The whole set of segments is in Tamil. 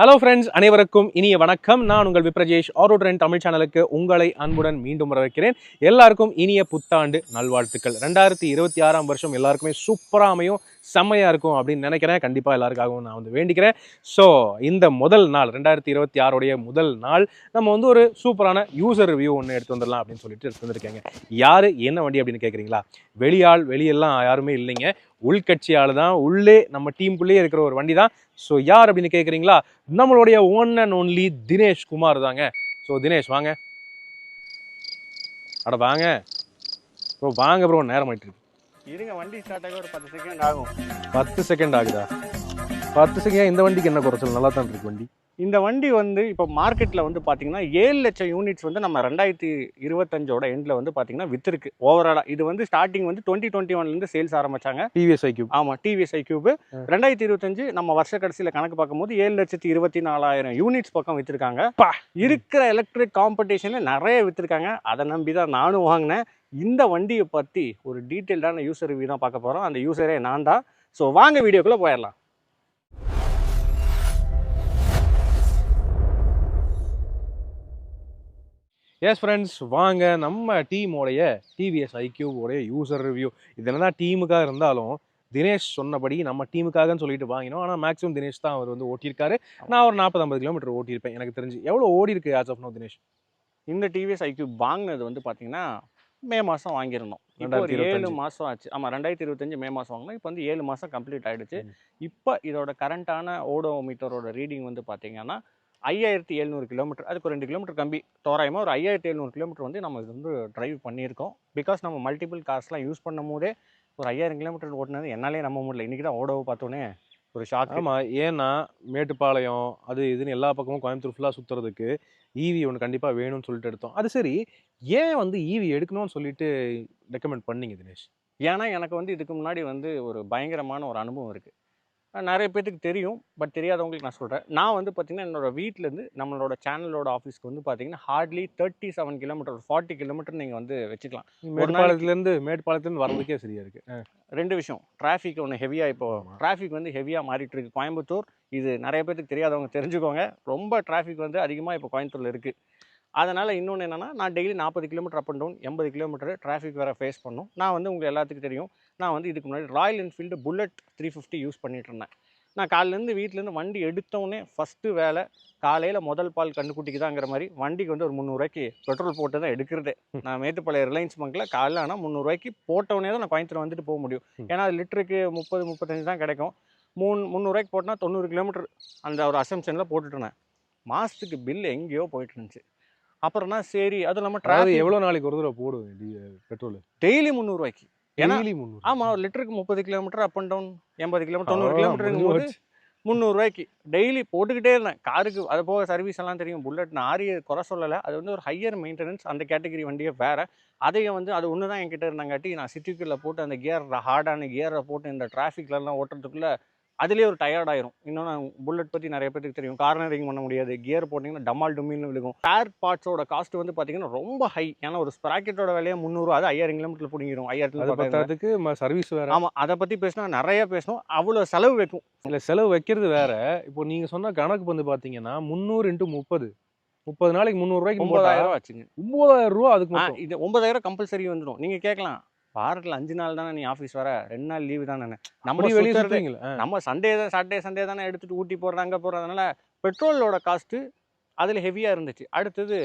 ஹலோ ஃப்ரெண்ட்ஸ், அனைவருக்கும் இனிய வணக்கம். நான் உங்கள் விப்ரஜேஷ் ஆரோ ட்ரெண்ட் தமிழ் சேனலுக்கு உங்களை அன்புடன் மீண்டும் வரவேற்கிறேன். எல்லாருக்கும் இனிய புத்தாண்டு நல்வாழ்த்துக்கள். 2026ஆம் வருஷம் எல்லாருக்குமே சூப்பராக அமையும், செம்மையாக இருக்கும் அப்படின்னு நினைக்கிறேன். கண்டிப்பாக எல்லாருக்காகவும் நான் வேண்டிக்கிறேன். ஸோ இந்த முதல் நாள் 2026உடைய முதல் நாள் நம்ம ஒரு சூப்பரான யூசர் ரிவ்யூ ஒன்று எடுத்து வந்துடலாம் அப்படின்னு சொல்லிட்டு எடுத்து வந்திருக்கேங்க. யார் என்ன வண்டி அப்படின்னு கேட்குறீங்களா? வெளியெல்லாம் யாருமே இல்லைங்க, உள்கட்சியால் தான், உள்ளே நம்ம டீமுக்குள்ளேயே இருக்கிற ஒரு வண்டி தான். ஸோ யார் அப்படின்னு கேட்குறீங்களா? நம்மளுடைய one and only Dinesh Kumar தாங்க. ஸோ தினேஷ் வாங்க, அட வாங்க ப்ரோ, வாங்க ப்ரோ, நேரம் ஆகிட்டு இருக்கு. இருங்க, வண்டி ஸ்டார்ட் ஆக ஒரு 10 செகண்ட் ஆகும். 10 செகண்ட் ஆகுதா? 10 செகண்ட். இந்த வண்டிக்கு என்ன குறைச்சல்? நல்லா தான் இருக்கு வண்டி. இந்த வண்டி இப்போ மார்க்கெட்டில் பார்த்தீங்கன்னா 7 லட்சம் யூனிட்ஸ் நம்ம 2025ஓட எண்டில் பார்த்தீங்கன்னா விற்றுருக்கு ஓவராலாக. இது ஸ்டார்டிங் 2021லேருந்து சேல்ஸ் ஆரம்பிச்சாங்க. TVS iQube. ஆமாம், டிவிஎஸ் ஐக்யூப் 2025 நம்ம வருஷ கடைசியில் கணக்கு பார்க்கும்போது 7,24,000 யூனிட்ஸ் பக்கம் விற்றுருக்காங்க. இருக்கிற எலக்ட்ரிக் காம்படிஷனில் நிறைய விற்றுருக்காங்க. அதை நம்பி தான் நானும் வாங்கினேன். இந்த வண்டியை பற்றி ஒரு டீட்டெயில்டான யூசர் ரிவ்யூ தான் பார்க்க போகிறோம். அந்த யூசரே நான் தான். ஸோ வாங்க வீடியோக்குள்ளே போயிடலாம். எஸ் ஃப்ரெண்ட்ஸ், வாங்க நம்ம டீமோடைய டிவிஎஸ் ஐக்யூவோடைய யூசர் ரிவ்யூ. இது என்ன தான் டீமுக்காக இருந்தாலும் தினேஷ் சொன்னபடி நம்ம டீமுக்காகன்னு சொல்லிட்டு வாங்கினோம். ஆனால் மேக்ஸிமம் தினேஷ் தான் அவர் ஓட்டியிருக்காரு. நான் ஒரு 40-50 கிலோமீட்டர் ஓட்டியிருப்பேன் எனக்கு தெரிஞ்சு. எவ்வளோ ஓடி இருக்கு ஆஸ் ஆஃப் நோ தினேஷ்? இந்த டிவிஎஸ் ஐக்யூப் வாங்கினது பார்த்தீங்கன்னா மே மாதம் வாங்கியிருந்தோம். இப்போ ஒரு 7 மாதம் ஆச்சு. ஆமாம், 2025 மே மாதம் வாங்கினோம். இப்போ 7 மாதம் கம்ப்ளீட் ஆகிடுச்சு. இப்போ இதோட கரண்ட்டான ஓடோமீட்டரோட ரீடிங் பார்த்தீங்கன்னா 5700 கிலோமீட்டர். அதுக்கு ஒரு 2 கிலோமீட்டர் கம்பி, தோராயமாக ஒரு 5700 கிலோமீட்டர் நம்ம இது ட்ரைவ் பண்ணியிருக்கோம். பிகாஸ் நம்ம மல்டிபிள் கார்ஸ்லாம் யூஸ் பண்ணும் போதே ஒரு 5000 கிலோமீட்டர் ஓட்டினது என்னாலே நம்ப முடியல. இன்றைக்கி தான் ஓடோவை பார்த்தோன்னே ஒரு ஷாக். ஆமாம், ஏன்னா மேட்டுப்பாளையம் அது இதுன்னு எல்லா பக்கமும் கோயம்புத்தூர் ஃபுல்லாக சுற்றுறதுக்கு ஈவி ஒன்று கண்டிப்பாக வேணும்னு சொல்லிட்டு எடுத்தோம். அது சரி, ஏன் ஈவி எடுக்கணும்னு சொல்லிட்டு ரெக்கமெண்ட் பண்ணீங்க தினேஷ்? ஏன்னா எனக்கு இதுக்கு முன்னாடி ஒரு பயங்கரமான ஒரு அனுபவம் இருக்குது. நிறைய பேருக்கு தெரியும், பட் தெரியாதவங்களுக்கு நான் சொல்கிறேன். நான் பார்த்தீங்கன்னா என்னோடய வீட்டிலேருந்து நம்மளோட சேனலோட ஆஃபீஸ்க்கு பார்த்தீங்கன்னா ஹார்ட்லி 37 கிலோமீட்டர், 40 கிலோமீட்டர் நீங்கள் வச்சுக்கலாம். மேட்டுப்பாளையத்துலேருந்து வரதுக்கே சரியாக இருக்குது. 2 விஷயம், டிராஃபிக் ஒன்று ஹெவியாக, இப்போது டிராஃபிக் ஹெவியாக மாறிட்டு இருக்கு கோயம்புத்தூர். இது நிறைய பேருக்கு தெரியாதவங்க தெரிஞ்சுக்கோங்க. ரொம்ப டிராஃபிக் அதிகமாக இப்போ கோயம்புத்தூரில் இருக்குது. அதனால் இன்னொன்று என்னென்னா, நான் daily 40 kilometre up and down, 80 kilometre traffic வேறு ஃபேஸ் பண்ணணும். நான் உங்களுக்கு எல்லாத்துக்கும் தெரியும், நான் இதுக்கு முன்னாடி ராயல் என்ஃபீல்டு புல்லட் 350 யூஸ் பண்ணிகிட்டு இருந்தேன். நான் காலையிலேருந்து வீட்டிலேருந்து வண்டி எடுத்தோடனே ஃபஸ்ட்டு வேலை காலையில் முதல் பால் கண்டுக்குட்டிக்கு தாங்கிற மாதிரி வண்டிக்கு ஒரு 300 ரூபாய்க்கு பெட்ரோல் போட்டு தான் எடுக்கிறதே. நான் மேட்டுப்பாளையம் ரிலையன்ஸ் பங்கில் காலையில் ஆனால் 300 ரூபாய்க்கு போட்டோடனே தான் நான் கோயம்புத்தூர் போக முடியும். ஏன்னா அது லிட்டருக்கு 30-35 தான் கிடைக்கும். 300 ரூபாய்க்கு போட்டால் 90 கிலோமீட்டர் அந்த ஒரு அசம்ஷனில் போட்டுட்டுருந்தேன். மாதத்துக்கு பில் எங்கேயோ போயிட்டு இருந்துச்சு. அப்புறம்னா சரி, அது இல்லாமல் டிராவல் எவ்வளோ நாளைக்கு ஒரு தடவை போடுவேன் பெட்ரோல்? டெய்லி 300 ரூபாய்க்கு. ஏன்னா ஆமாம், ஒரு லிட்டருக்கு 30 kilometre up and down, 80 kilometre, 90 கிலோமீட்டருங்கும் போது 300 ரூபாய்க்கு டெய்லி போட்டுக்கிட்டே இருந்தேன். காருக்கு அது போக சர்வீஸ் எல்லாம் தெரியும். புல்லட் நான் ஆரிய குறை சொல்லலை, அது ஒரு ஹையர் மெயின்டெனன்ஸ், அந்த கேட்டகரி வண்டியே வேறு. அதையும் அது ஒன்று தான் என்கிட்ட இருந்தாங்காட்டி நான் சிட்டிக்குள்ளே போட்டு அந்த கியர், ஹார்டான கியரை போட்டு இந்த டிராஃபிக்லலாம் ஓட்டுறதுக்குள்ளே அதுலேயே ஒரு டயர்ட் ஆயிரும். இன்னொன்று புல்லட் பற்றி நிறைய பேருக்கு தெரியும், கார்னரிங் பண்ண முடியாது. கியர் போட்டிங்கன்னா டமால் டுமின்னு விழுகும். ஸ்பேர் பார்ட்ஸோட காஸ்ட் பார்த்தீங்கன்னா ரொம்ப ஹை. ஏன்னா ஒரு ஸ்ப்ராக்கெட்டோட விலையே 300, அது 5000 கிலோமீட்டர் பிடிங்கிடும். 5000 சர்வீஸ் வேறு. ஆமாம், அதை பற்றி பேசினா நிறைய பேசணும். அவ்வளோ செலவு வைக்கும். இல்லை, செலவு வைக்கிறது வேறு. இப்போ நீங்கள் சொன்ன கணக்கு பார்த்தீங்கன்னா 300 × 30 நாளைக்கு 300 ரூபாய்க்கு 9000 ஆச்சுங்க. 9000 ரூபா. அதுக்கு இது 9000 கம்பல்சரி வந்துடும். நீங்கள் கேட்கலாம், வாரத்தில் 5 நாள் தானே நீ ஆஃபீஸ் வர, 2 நாள் லீவு தானே. நம்ம வெளியே நம்ம சாட்டர்டே சண்டே தானே எடுத்துகிட்டு ஊட்டி போடுறோம், அங்கே போடுறதுனால பெட்ரோலோட காஸ்ட்டு அதில் ஹெவியாக இருந்துச்சு. அடுத்தது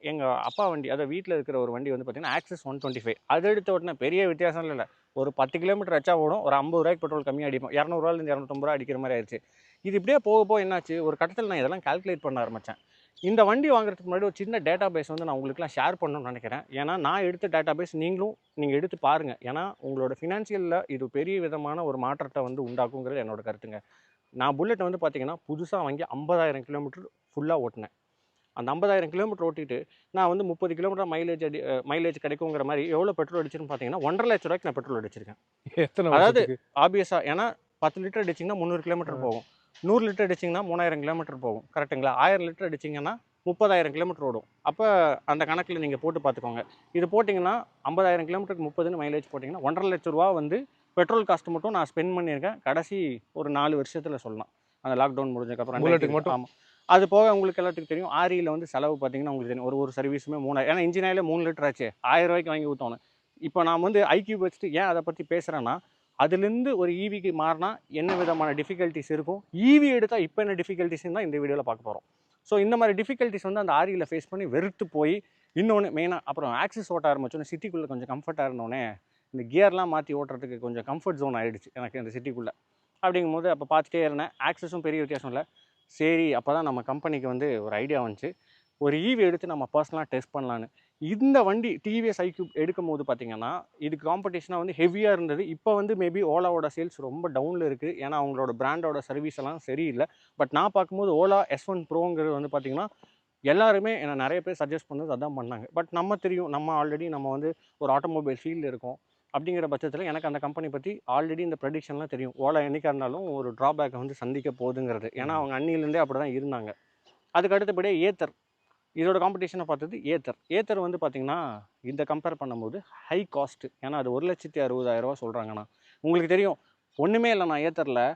எங்கள் அப்பா வண்டி, அதை வீட்டில் இருக்கிற ஒரு வண்டி பார்த்தீங்கன்னா ஆக்சஸ் 125. அது எடுத்த உடனே பெரிய வித்தியாசம் இல்லை. ஒரு 10 கிலோமீட்டர் வச்சா ஓடும், ஒரு 50 ரூபாய்க்கு பெட்ரோல் கம்மியாக அடிப்போம். 200 250 ரூபா அடிக்கிற மாதிரி ஆயிடுச்சு. இது இப்படியே போக என்னாச்சு, ஒரு கட்டத்தில் நான் இதெல்லாம் கால்குலேட் பண்ண ஆரம்பித்தேன். இந்த வண்டி வாங்குறதுக்கு முன்னாடி ஒரு சின்ன டேட்டா பேஸ் நான் உங்களுக்குலாம் ஷேர் பண்ணணும்னு நினைக்கிறேன். ஏன்னா நான் எடுத்த டேட்டா பேஸ் நீங்கள் எடுத்து பாருங்கள். ஏன்னா உங்களோட ஃபினான்ஷியலில் இது பெரிய விதமான ஒரு மாற்றத்தை உண்டாக்குங்கிறது என்னோட கருத்துங்க. நான் புல்லட் பார்த்தீங்கன்னா புதுசாக வாங்கி 50,000 கிலோமீட்டர் ஃபுல்லாக ஓட்டினேன். அந்த 50,000 கிலோமீட்டர் ஓட்டிட்டு நான் 30 கிலோமீட்டர் மைலேஜ் கிடைக்குங்கிற மாதிரி எவ்வளோ பெட்ரோல் அடிச்சிருன்னு பார்த்தீங்கன்னா 1,50,000 ரூபாய்க்கு நான் பெட்ரோல் அடிச்சிருக்கேன். அதாவது ஆப்வியஸாக, ஏன்னா 10 லிட்டர் அடிச்சிங்கன்னா 300 கிலோமீட்டர் போகும். 100 லிட்டர் அடிச்சிங்கன்னா 3000 கிலோமீட்டர் போகும். கரெக்டுங்களா? 1000 லிட்டர் அடிச்சிங்கன்னா 30,000 கிலோமீட்டர் ஓடும். அப்போ அந்த கணக்கில் நீங்கள் போட்டு பார்த்துக்கோங்க. இது போட்டிங்கன்னா 50,000 கிலோமீட்டருக்கு 30 மைலேஜ் போட்டிங்கன்னா 1,50,000 ரூபா பெட்ரோல் காஸ்ட் மட்டும் நான் ஸ்பெண்ட் பண்ணியிருக்கேன் கடைசி ஒரு 4 வருஷத்தில் சொல்லலாம். அந்த லாக்டவுன் முடிஞ்சதுக்கப்புறம் புல்லட்டுக்கு மட்டும். ஆமாம். அது போக உங்களுக்கு எல்லாத்துக்கும் தெரியும் ஆரியில் வந்து செலவு பார்த்தீங்கன்னா உங்களுக்கு தெரியும் ஒரு சர்வீஸுமே 3000. ஏன்னா இன்ஜின் ஆயிலே 3 லிட்டர் ஆச்சு, 1000 ரூபாய்க்கு வாங்கி ஊற்றணும். இப்போ நான் வந்து ஐக்யூப் வச்சுட்டு ஏன் அதை பற்றி பேசுகிறேன்னா, அதுலேருந்து ஒரு ஈவிக்கு மாறினா என்ன விதமான டிஃபிகல்ட்டிஸ் இருக்கும், ஈவி எடுத்தால் இப்போ என்ன டிஃபிகல்ட்டிஸ்ன்னு தான் இந்த வீடியோவில் பார்க்க போகிறோம். ஸோ இந்த மாதிரி டிஃபிகல்ட்டிஸ் வந்து அந்த ஆரியில் ஃபேஸ் பண்ணி வெறுத்து போய், இன்னொன்று மெயினாக அப்புறம் ஆக்சிஸ் ஓட்ட ஆரம்பிச்சோன்னே சிட்டிக்குள்ளே கொஞ்சம் கம்ஃபர்ட்டாக இருந்தோடனே இந்த கியர்லாம் மாற்றி ஓட்டுறதுக்கு கொஞ்சம் கம்ஃபர்ட் ஜோன் ஆகிடுச்சு எனக்கு இந்த சிட்டிக்குள்ளே. அப்படிங்கும்போது அப்போ பார்த்துட்டே இருந்தேன், ஆக்சஸும் பெரிய வித்தியாசம் இல்லை. சரி அப்போ தான் நம்ம கம்பெனிக்கு வந்து ஒரு ஐடியா வந்துச்சு, ஒரு ஈவி எடுத்து நம்ம பர்சனலாக டெஸ்ட் பண்ணலான்னு. இந்த வண்டி டிவிஎஸ் ஐக்யூப் எடுக்கும் போது பார்த்தீங்கன்னா இது காம்படிஷனாக வந்து ஹெவியாக இருந்தது. இப்போ வந்து மேபி ஓலாவோட சேல்ஸ் ரொம்ப டவுனில் இருக்குது, ஏன்னா அவங்களோட பிராண்டோட சர்வீஸ் எல்லாம் சரியில்லை. பட் நான் பார்க்கும்போது ஓலா S1 ப்ரோங்கிறது வந்து பார்த்திங்கன்னா எல்லாருமே என்ன நிறைய பேர் சஜஸ்ட் பண்ணது அதான் பண்ணாங்க. பட் நம்ம தெரியும், நம்ம ஆல்ரெடி நம்ம வந்து ஒரு ஆட்டோமொபைல் ஃபீல்டில் இருக்கோம். அப்படிங்கிற பட்சத்தில் எனக்கு அந்த கம்பெனி பற்றி ஆல்ரெடி இந்த ப்ரெடிக்ஷன்லாம் தெரியும். ஓலா என்றைக்காக இருந்தாலும் ஒரு ட்ராபேக்கை வந்து சந்திக்க போகுதுங்கிறது, ஏன்னா அவங்க அன்னிலேருந்தே அப்படி தான் இருந்தாங்க. அதுக்கு அடுத்தபடியே ஏத்தர், இதோட காம்படிஷனை பார்த்தது ஏத்தர் வந்து பார்த்திங்கன்னா இந்த கம்பேர் பண்ணும்போது ஹை காஸ்ட்டு. ஏன்னா அது 1,60,000 சொல்கிறாங்கண்ணா. உங்களுக்கு தெரியும் ஒன்றுமே இல்லைண்ணா, ஏத்தரில்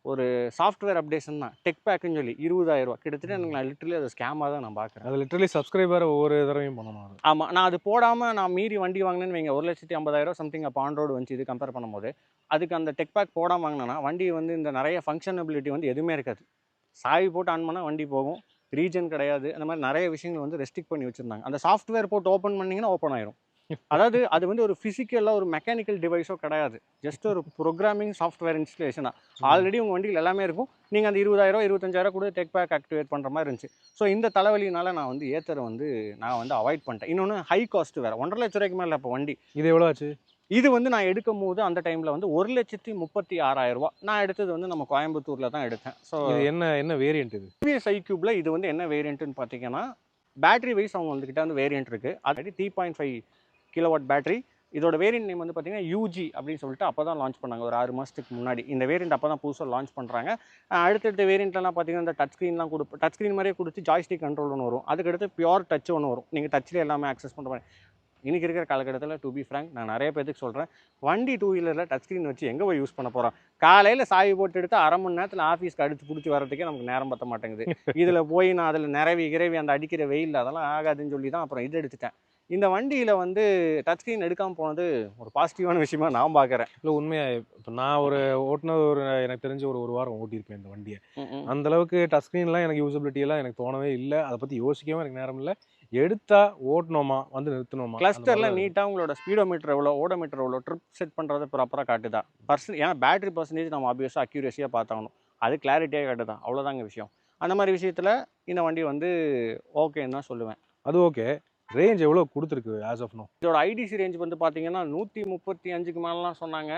ஒரு சாஃப்ட்வேர் அப்டேஷன் தான் டெக் பேக்குன்னு சொல்லி 20,000. கிட்டத்தட்ட எனக்கு நான் லிட்டரலி அதை ஸ்கேமாக தான் நான் பார்க்குறேன். அது லிட்டரலி சப்ஸ்கிரைபர் ஒவ்வொரு தடவையும் பண்ணணும். ஆமாம், நான் அது போடாமல் நான் மீறி வண்டி வாங்கினேன்னு வைங்க, 1,50,000 சம்திங் அப்போ ஆண்ட்ராய்டு வந்துச்சு. இது கம்பேர் பண்ணும்போது அதுக்கு அந்த டெக் பேக் போடாமல் வாங்கினேன்னா வண்டி வந்து இந்த நிறைய ஃபங்க்ஷனபிலிட்டி வந்து எதுவுமே இருக்காது. சாவி போட்டு ஆன் பண்ணால் வண்டி போகும், ரீஜன் கிடையாது, அந்த மாதிரி நிறைய விஷயங்கள் வந்து ரெஸ்ட்ரிக்ட் பண்ணி வச்சுருந்தாங்க. அந்த சாஃப்ட்வேர் போட்டு ஓப்பன் பண்ணிங்கன்னா ஓப்பன் ஆயிரும். அதாவது அது வந்து ஒரு ஃபிசிக்கலாக ஒரு மெக்கானிக்கல் டிவைஸோ கிடையாது, ஜஸ்ட் ஒரு ப்ரோக்ராமிங் சாஃப்ட்வேர் இன்ஸ்டலேஷனாக. ஆல்ரெடி உங்கள் வண்டியில் எல்லாமே இருக்கும், நீங்கள் அந்த 20,000 25,000 கூட டெக் பேக் ஆக்டிவேட் பண்ணுற மாதிரி இருந்துச்சு. ஸோ இந்த தலைவலினால நான் வந்து ஏத்தரை வந்து நான் வந்து அவாய்ட் பண்ணிட்டேன். இன்னொன்று ஹை காஸ்ட் வேறு, 1,50,000 மேலே இப்போ வண்டி. இது எவ்வளோ ஆச்சு? இது வந்து நான் எடுக்கும் போது அந்த டைமில் வந்து 1,36,000. நான் எடுத்தது வந்து நம்ம கோயம்புத்தூரில் தான் எடுத்தேன். ஸோ இது என்ன வேரியன்ட்? இது டிவிஎஸ் ஐக்யூப்ல இது வந்து என்ன வேரியன்ட்னு பார்த்தீங்கன்னா, பேட்டரி வைஸ் அவங்க வந்துக்கிட்ட வந்து வேரியன்ட் இருக்குது. Already 3.5 kilowatt battery. இதோட வேரியன்ட் நேம் வந்து பார்த்தீங்கன்னா யூஜி அப்படின்னு சொல்லிட்டு அப்போ தான் லான்ச் பண்ணாங்க, ஒரு 6 மாதத்துக்கு முன்னாடி. இந்த வேரியன்ட் அப்போ தான் புதுசாக லான்ச் பண்ணுறாங்க. அடுத்தடுத்த வேரியண்ட்லாம் பார்த்தீங்கன்னா இந்த டச் ஸ்க்ரீன்லாம் டச் ஸ்க்ரீன் மாதிரியே கொடுத்து ஜாய்ஸ்டிக் கண்ட்ரோல் ஒன்று வரும். அதுக்கடுத்து பியூர் டச் ஒன்று வரும், நீங்கள் டச்சில் எல்லாமே ஆக்சஸ் பண்ணுற மாதிரி. இன்றைக்கி இருக்கிற காலகட்டத்தில் டு பி ஃப்ராங்க் நான் நிறைய பேருக்கு சொல்கிறேன், வண்டி 2 வீலரில் டச் ஸ்க்ரீன் வச்சு எங்கே போய் யூஸ் பண்ண போகிறோம்? காலையில் சாவி போட்டு எடுத்து அரை மணி நேரத்தில் ஆஃபீஸ்க்கு அடித்து பிடிச்சி வரதுக்கே நமக்கு நேரம் பற்ற மாட்டேங்குது. இதில் போய் நான் அதில் நிறவி அந்த அடிக்கிற வெயில் அதெல்லாம் ஆகாதுன்னு சொல்லி தான் அப்புறம் இது எடுத்துட்டேன். இந்த வண்டியில் வந்து டச் ஸ்க்ரீன் எடுக்காமல் போனது ஒரு பாசிட்டிவான விஷயமா நான் பார்க்குறேன். இல்லை உண்மையாக இப்போ நான் ஓட்டுனது எனக்கு தெரிஞ்ச ஒரு வாரம் ஓட்டியிருப்பேன் இந்த வண்டியை. அந்தளவுக்கு டச் ஸ்க்ரீன்லாம் எனக்கு யூசபிலிட்டியெல்லாம் எனக்கு தோணவே இல்லை. அதை பற்றி யோசிக்கவும் எனக்கு நேரம் இல்லை. எடுத்தா ஓட்டணுமா வந்து நிறுத்தணுமா, கிளஸ்டரில் நீட்டாக உங்களோட ஸ்பீடோமீட்டர் எவ்வளோ, ஓடோமீட்டர் எவ்வளோ, ட்ரிப் செட் பண்ணுறது ப்ராப்பராக காட்டுதா, ஏன்னா பேட்டரி பர்சன்டேஜ் நம்ம ஆப்வியஸாக அக்யூரேசியாக பார்த்தாகணும், அது கிளாரிட்டியாக காட்டுதான், அவ்வளோதாங்க விஷயம். அந்த மாதிரி விஷயத்தில் இந்த வண்டி வந்து ஓகேன்னு தான் சொல்லுவேன். அது ஓகே. ரேஞ்ச் எவ்வளோ கொடுத்துருக்கு ஆஸ் ஆஃப் நோ? இதோட ஐடிசி ரேஞ்ச் வந்து பார்த்தீங்கன்னா 135க்கு மேலாம் சொன்னாங்க.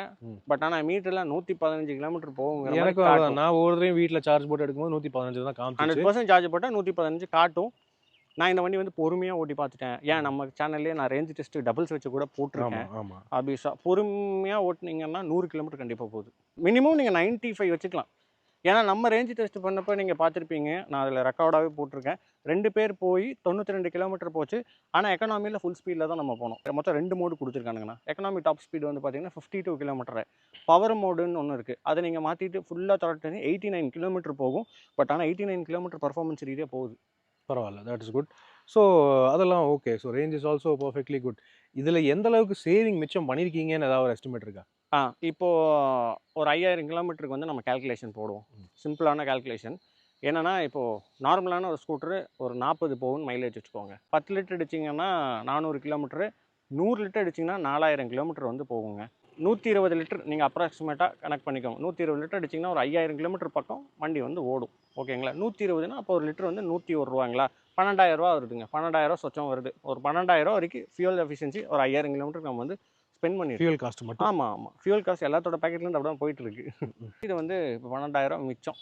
பட் ஆனால் மீட்டரில் 115 கிலோமீட்டர் போகும். எனக்கு நான் ஒரு தடவையும் வீட்டில் சார்ஜ் போட்டு எடுக்கும்போது 115 தான் காமிச்சு. 100% சார்ஜ் போட்டால் 115 காட்டும். நான் இந்த வண்டி வந்து பொறுமையாக ஓட்டி பார்த்துட்டேன். ஏன் நம்ம சேனல்லே நான் ரேஞ்ச் டெஸ்ட் டபுள்ஸ் வச்சு கூட போட்டிருக்கேன். ஆப்வியஸாக பொறுமையாக ஓட்டினீங்கன்னா 100 கிலோமீட்டர் கண்டிப்பாக போகுது. மினிமம் நீங்கள் 95 வச்சுக்கலாம். ஏன்னா நம்ம ரேஞ்ச் டெஸ்ட் பண்ணப்போ நீங்கள் பார்த்துருப்பீங்க, நான் அதில் ரெக்கார்டாகவே போட்டிருக்கேன். 2 பேர் போய் 92 கிலோமீட்டர் போச்சு. ஆனால் எக்கனாமியில் ஃபுல் ஸ்பீடில் தான் நம்ம போனோம். மொத்தம் 2 மோடு கொடுத்துருக்கானுங்கண்ணா. எக்கனாமி டாப் ஸ்பீடு வந்து பார்த்தீங்கன்னா 52 கிலோமீட்டர். பவர் மோடுன்னு ஒன்று இருக்குது, அதை நீங்கள் மாற்றிட்டு ஃபுல்லாக தொடர்ந்து 89 கிலோமீட்டர் போகும். பட் ஆனால் 89 கிலோமீட்டர் பர்ஃபார்மன்ஸ் ரீதியாக போகுது. பரவாயில்ல, தட் இஸ் குட். ஸோ அதெல்லாம் okay. So range is also perfectly good. இதில் எந்த அளவுக்கு சேவிங் மிச்சம் பண்ணியிருக்கீங்கன்னு ஏதாவது ஒரு எஸ்டிமேட் இருக்கா? இப்போது ஒரு 5000 கிலோமீட்டருக்கு வந்து நம்ம கேல்குலேஷன் போடுவோம். சிம்பிளான கேல்குலேஷன் என்னென்னா, இப்போது நார்மலான ஒரு ஸ்கூட்டரு ஒரு 40 போகும்னு மைலேஜ் வச்சுக்கோங்க. 10 லிட்டர் அடிச்சிங்கன்னா 400 கிலோமீட்டரு, 100 லிட்டர் அடிச்சிங்கன்னா 4000 கிலோமீட்டர் வந்து போகுங்க. 120 லிட்டர் நீங்கள் அப்ராக்சிமேட்டாக கனெக்ட் பண்ணிக்கோங்க. 120 லிட்டர் அடிச்சிங்கன்னா ஒரு 5000 கிலோமீட்டர் பக்கம் வண்டி வந்து ஓடும். ஓகேங்களா? 120னா அப்போ ஒரு லிட்டர் வந்து 101 ரூபாங்களா, 12,000 வருதுங்க. 12,000 சொச்சம் வருது. ஒரு 12,000 வரைக்கும் ஃபியூல் எஃபிஷியன்சி ஒரு 5000 கிலோமீட்டருக்கு நம்ம வந்து ஸ்பெண்ட் பண்ணி ஃபியூல் காஸ்ட் மட்டும். ஆமாம், ஃபியூல் காஸ்ட் எல்லாத்தோட பேக்கெட்லேருந்து அப்படி தான் போயிட்டுருக்கு. இது வந்து இப்போ 12,000 மிச்சம்.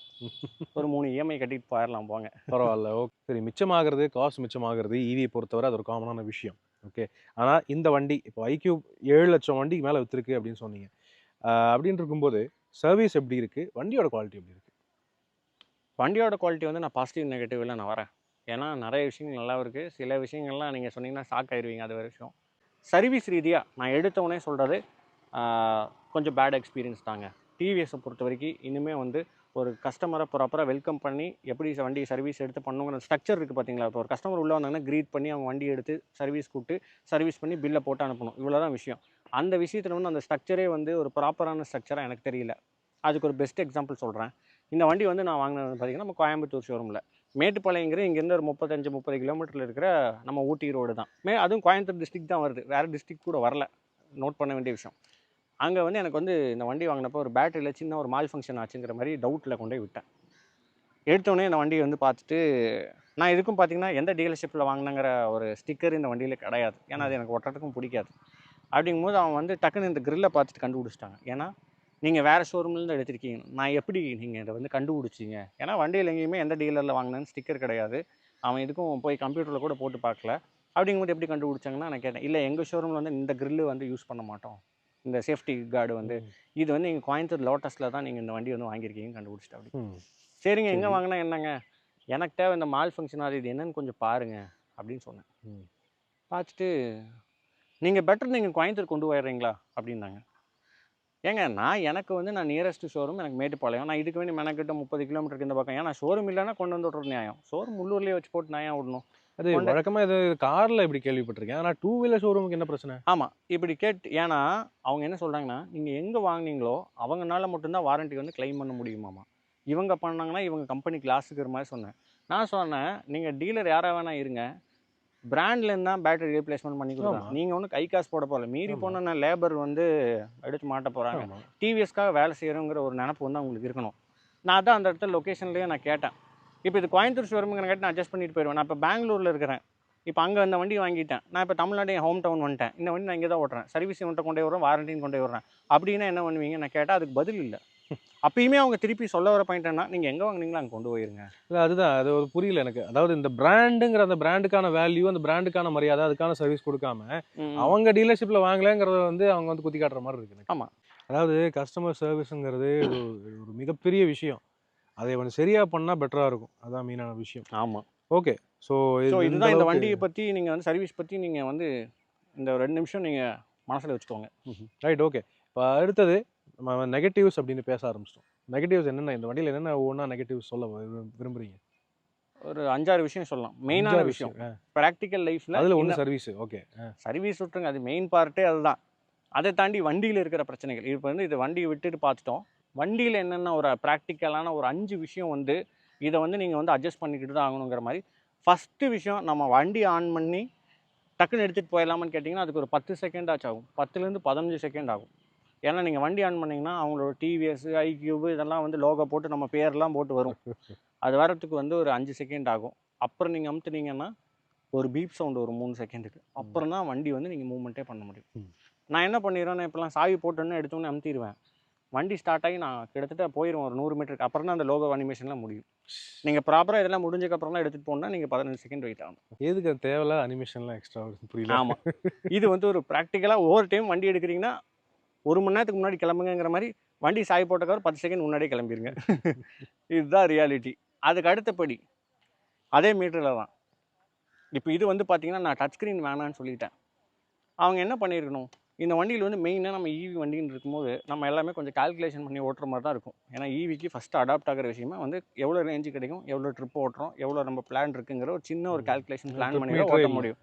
ஒரு 3 இஎம்ஐ கட்டிட்டு போயிடலாம் போங்க. பரவாயில்ல, ஓகே. சரி, மிச்சமாகிறது, காஸ்ட் மிச்சமாகிறது ஈவியை பொறுத்தவரை அது ஒரு காமனான விஷயம். ஓகே. ஆனால் இந்த வண்டி இப்போ ஐக்யூப் 7 லட்சம் வண்டிக்கு மேலே விற்றுருக்கு அப்படின்னு சொன்னீங்க. அப்படின்னு இருக்கும்போது சர்வீஸ் எப்படி இருக்குது, வண்டியோட குவாலிட்டி எப்படி இருக்குது? வண்டியோட குவாலிட்டி வந்து நான் பாசிட்டிவ் நெகட்டிவில் நான் வரேன். ஏன்னா நிறைய விஷயங்கள் நல்லா இருக்குது, சில விஷயங்கள்லாம் நீங்கள் சொன்னீங்கன்னா ஷாக் ஆயிடுவீங்க. அது ஒரு விஷயம். சர்வீஸ் ரீதியாக நான் எடுத்தவொடனே சொல்கிறது கொஞ்சம் பேட் எக்ஸ்பீரியன்ஸ் தாங்க. டிவிஎஸை பொறுத்த வரைக்கும் இன்னுமே வந்து ஒரு கஸ்டமரை ப்ராப்பராக வெல்கம் பண்ணி எப்படி வண்டி சர்வீஸ் எடுத்து பண்ணுங்கிற ஸ்ட்ரக்சர் இருக்குது பார்த்தீங்களா. இப்போ ஒரு கஸ்டமர் உள்ளே வந்தாங்கன்னா க்ரீட் பண்ணி அவங்க வண்டி எடுத்து சர்வீஸ் கூப்பிட்டு சர்வீஸ் பண்ணி பில்லை போட்டு அனுப்பணும். இவ்வளோ தான் விஷயம். அந்த விஷயத்தில் வந்து அந்த ஸ்ட்ரக்சரே வந்து ஒரு ப்ராப்பரான ஸ்ட்ரக்சராக எனக்கு தெரியல. அதுக்கு ஒரு பெஸ்ட் எக்ஸாம்பிள் சொல்கிறேன். இந்த வண்டி வந்து நான் வாங்கினது பார்த்தீங்கன்னா நம்ம கோயம்புத்தூர் ஷோரூமில். மேட்டுப்பாளையங்கிற இங்கேருந்து ஒரு 35-30 கிலோமீட்டரில் இருக்கிற நம்ம ஊட்டி ரோடு தான். அதுவும் கோயம்புத்தூர் டிஸ்ட்ரிக்ட் தான் வருது, வேறு டிஸ்ட்ரிக்ட் கூட வரல. நோட் பண்ண வேண்டிய விஷயம். அங்கே வந்து எனக்கு வந்து இந்த வண்டி வாங்கினப்போ ஒரு பேட்டரியில் சின்ன ஒரு மால் ஃபங்க்ஷன் ஆச்சுங்கிற மாதிரி டவுட்டில் கொண்டு போய் விட்டேன். எடுத்தோடனே இந்த வண்டியை வந்து பார்த்துட்டு நான் இதுக்கும் பார்த்தீங்கன்னா எந்த டீலர்ஷிப்பில் வாங்கினங்கிற ஒரு ஸ்டிக்கர் இந்த வண்டியில் கிடையாது. ஏன்னா அது எனக்கு ஒட்டுறதுக்கும் பிடிக்காது. அப்படிங்கும்போது அவன் வந்து டக்குன்னு இந்த கிரில்லை பார்த்துட்டு கண்டுபிடிச்சிட்டாங்க. ஏன்னா நீங்கள் வேறு ஷோரூம்லேருந்து எடுத்திருக்கீங்க, நான் எப்படி நீங்கள் இதை வந்து கண்டுபிடிச்சிங்க? ஏன்னா வண்டியில் எங்கேயுமே எந்த டீலரில் வாங்கினேன்னு ஸ்டிக்கர் கிடையாது. அவன் இதுக்கும் போய் கம்ப்யூட்டரில் கூட போட்டு பார்க்கல. அப்படிங்கும்போது எப்படி கண்டுபிடிச்சாங்கன்னா நான் கேட்டேன், இல்லை எங்கள் ஷோரூமில் வந்து இந்த கிரில்லு வந்து யூஸ் பண்ண மாட்டோம், இந்த சேஃப்டி கார்டு வந்து இது வந்து நீங்கள் கோயம்புத்தூர் லோட்டஸில் தான் நீங்கள் இந்த வண்டி வந்து வாங்கியிருக்கீங்கன்னு கண்டுபிடிச்சிட்டேன். அப்படி சரிங்க, எங்கே வாங்கினா என்னங்க, எனக்கு தேவை இந்த மால் ஃபங்க்ஷன், அது இது என்னன்னு கொஞ்சம் பாருங்க அப்படின்னு சொன்னேன். பார்த்துட்டு நீங்கள் பெட்டர் நீங்கள் கோயம்புத்தூர் கொண்டு போயிடுறீங்களா அப்படின்னாங்க. ஏங்க எனக்கு வந்து நான் நியரஸ்ட் ஷோரூம் எனக்கு மேட்டுப்பாளையம். நான் இதுக்கு வேண்டி மெனக்கிட்ட 30 கிலோமீட்டருக்கு இந்த பக்கம். ஏன்னா ஷோரூம் இல்லைன்னா கொண்டு வந்து விட்றது நியாயம். ஷோரூம் உள்ளூர்லேயே வச்சு போட்டு நான் ஏன் விடணும்? அது வழக்கமாக இது காரில் இப்படி கேள்விப்பட்டிருக்கேன். ஆனால் 2 வீலர் ஷோரூமுக்கு என்ன பிரச்சனை? ஆமாம், இப்படி ஏன்னா அவங்க என்ன சொல்கிறாங்கன்னா, நீங்கள் எங்கே வாங்கினீங்களோ அவங்கனால மட்டும்தான் வாரண்ட்டி வந்து கிளைம் பண்ண முடியுமாமா. இவங்க பண்ணாங்கன்னா இவங்க கம்பெனிக்கு லாஸுக்கிற மாதிரி சொன்னேன். நான் சொன்னேன், நீங்கள் டீலர் யாராக வேணா இருங்க, பிராண்ட்லேருந்து தான் பேட்டரி ரீப்ளேஸ்மெண்ட் பண்ணி கொடுக்குறேன். நீங்கள் ஒன்றும் கை காசு போட போகல, மீறி போனால் லேபர் வந்து எடுத்து மாட்ட போகிறாங்க. டிவிஎஸ்க்காக வேலை செய்கிறோங்கிற ஒரு நினப்பு வந்து அவங்களுக்கு இருக்கணும். நான் தான் அந்த இடத்துல லொக்கேஷன்லேயே நான் கேட்டேன். இப்போ இது கோயம்புத்தூர் ஷோரூமுங்கிற கேட்டு நான் அட்ஜஸ்ட் பண்ணிட்டு போயிடுவேன். நான் இப்போ பெங்களூரில் இருக்கிறேன், இப்போ அங்கே அந்த வண்டி வாங்கிட்டேன். நான் இப்போ தமிழ்நாடு என் ஹோம் டவுன் வந்துட்டேன். இந்த வண்டி நான் இங்கே தான் ஓட்டுறேன், சர்வீஸ் இவன்ட்ட கொண்டே வர்றேன், வாரண்டின்னு கொண்டே வர்றேன். அப்படின்னா என்ன பண்ணுவீங்க நான் கேட்டால் அதுக்கு பதில் இல்லை. அப்பயுமே அவங்க திருப்பி சொல்ல வர பாயிண்ட் என்ன, நீங்கள் எங்கே வாங்கினீங்களோ அங்கே கொண்டு போயிருங்க. இல்லை, அதுதான் அது ஒரு புரியல எனக்கு. அதாவது இந்த பிராண்டுங்கிற அந்த பிராண்டுக்கான வேல்யூ, அந்த பிராண்டுக்கான மரியாதை, அதுக்கான சர்வீஸ் கொடுக்காம அவங்க டீலர்ஷிப்பில் வாங்கலைங்கிறத வந்து அவங்க வந்து குத்தி காட்டுற மாதிரி இருக்கு எனக்கு. ஆமாம், அதாவது கஸ்டமர் சர்வீஸுங்கிறது ஒரு மிகப்பெரிய விஷயம். அதை வந்து சரியாக பண்ணால் பெட்டராக இருக்கும். அதான் மெயினான விஷயம். ஆமாம், ஓகே. ஸோ இதுதான் இந்த வண்டியை பற்றி நீங்கள் வந்து சர்வீஸ் பற்றி நீங்கள் வந்து இந்த 2 நிமிஷம் நீங்கள் மனசில் வச்சுக்கோங்க. Right, okay. இப்போ அடுத்தது நம்ம நெகட்டிவ்ஸ் அப்படின்னு பேச ஆரம்பிச்சிட்டோம். நெகட்டிவ்ஸ் என்னென்ன, இந்த வண்டியில் என்னென்ன ஒவ்வொன்றா நெகட்டிவ்ஸ் சொல்ல விரும்புகிறீங்க? ஒரு 5-6 விஷயம் சொல்லலாம். மெயினான விஷயம் ப்ராக்டிக்கல் லைஃப்பில் அதில் ஒன்று சர்வீஸ். ஓகே, சர்வீஸ் விட்டுருங்க, அது மெயின் பார்ட்டே அதுதான். அதை தாண்டி வண்டியில் இருக்கிற பிரச்சனைகள். இப்போ வந்து இது வண்டியை விட்டுட்டு பார்த்துட்டோம். வண்டியில் என்னென்ன ஒரு ப்ராக்டிக்கலான ஒரு 5 விஷயம் வந்து இதை வந்து நீங்கள் வந்து அட்ஜஸ்ட் பண்ணிக்கிட்டு தான் ஆகணுங்கிற மாதிரி. ஃபஸ்ட்டு விஷயம், நம்ம வண்டி ஆன் பண்ணி டக்குன்னு எடுத்துகிட்டு போயிடலாமான்னு கேட்டிங்கன்னா அதுக்கு ஒரு 10 செகண்ட் ஆச்சு ஆகும், 10லேருந்து 15 செகண்ட் ஆகும். ஏன்னா நீங்கள் வண்டி ஆன் பண்ணிங்கன்னா அவங்களோட டிவிஎஸ், ஐக்யூபு இதெல்லாம் வந்து லோகோ போட்டு நம்ம பேர்லாம் போட்டு வரும். அது வரத்துக்கு வந்து ஒரு 5 செகண்ட் ஆகும். அப்புறம் நீங்கள் அமுத்துனீங்கன்னா ஒரு பீப் சவுண்டு ஒரு 3 செகண்டுக்கு. அப்புறம் தான் வண்டி வந்து நீங்கள் மூவ்மெண்ட்டே பண்ண முடியும். நான் என்ன பண்ணிடுவேன், இப்போலாம் சாவி போட்டோன்னு எடுத்தோன்னே அமுத்திடுவேன். வண்டி ஸ்டார்ட் ஆகி நான் கிட்டத்தட்ட போயிடுவேன் ஒரு 100 மீட்டருக்கு. அப்புறம் தான் அந்த லோகோ அனிமேஷன்லாம் முடியும். நீங்கள் ப்ராப்பராக இதெல்லாம் முடிஞ்சக்கப்புறம் தான் எடுத்துகிட்டு போனால் நீங்கள் 15 செகண்ட் வெயிட் ஆகும். எதுக்கு அது தேவையில்ல அனிமேஷன்லாம் எக்ஸ்ட்ரா புரியல. ஆமாம், இது வந்து ஒரு ப்ராக்டிக்கலாக ஒவ்வொரு டைம் வண்டி எடுக்கிறீங்கன்னா 1 மணி நேரத்துக்கு முன்னாடி கிளம்புங்கிற மாதிரி வண்டி சாய் போட்டக்கார 10 செகண்ட் முன்னாடியே கிளம்பிடுங்க. இதுதான் ரியாலிட்டி. அதுக்கு அடுத்தபடி அதே மீட்டரில் தான். இப்போ இது வந்து பார்த்தீங்கன்னா நான் டச் ஸ்க்ரீன் வேணான்னு சொல்லிட்டேன். அவங்க என்ன பண்ணியிருக்கணும், இந்த வண்டியில் வந்து மெயினாக நம்ம ஈவி வண்டின்னு இருக்கும்போது நம்ம எல்லாமே கொஞ்சம் கால்குலேஷன் பண்ணி ஓட்டுற மாதிரி தான் இருக்கும். ஏன்னா ஈவிக்கு ஃபஸ்ட்டு அடாப்ட் ஆகிற விஷயமா வந்து எவ்வளோ ரேஞ்சு கிடைக்கும், எவ்வளோ ட்ரிப் ஓட்டுறோம், எவ்வளோ நம்ம பிளான் இருக்குங்கிற ஒரு சின்ன ஒரு கால்குலேஷன் பிளான் பண்ணி தான் ஓட்ட முடியும்.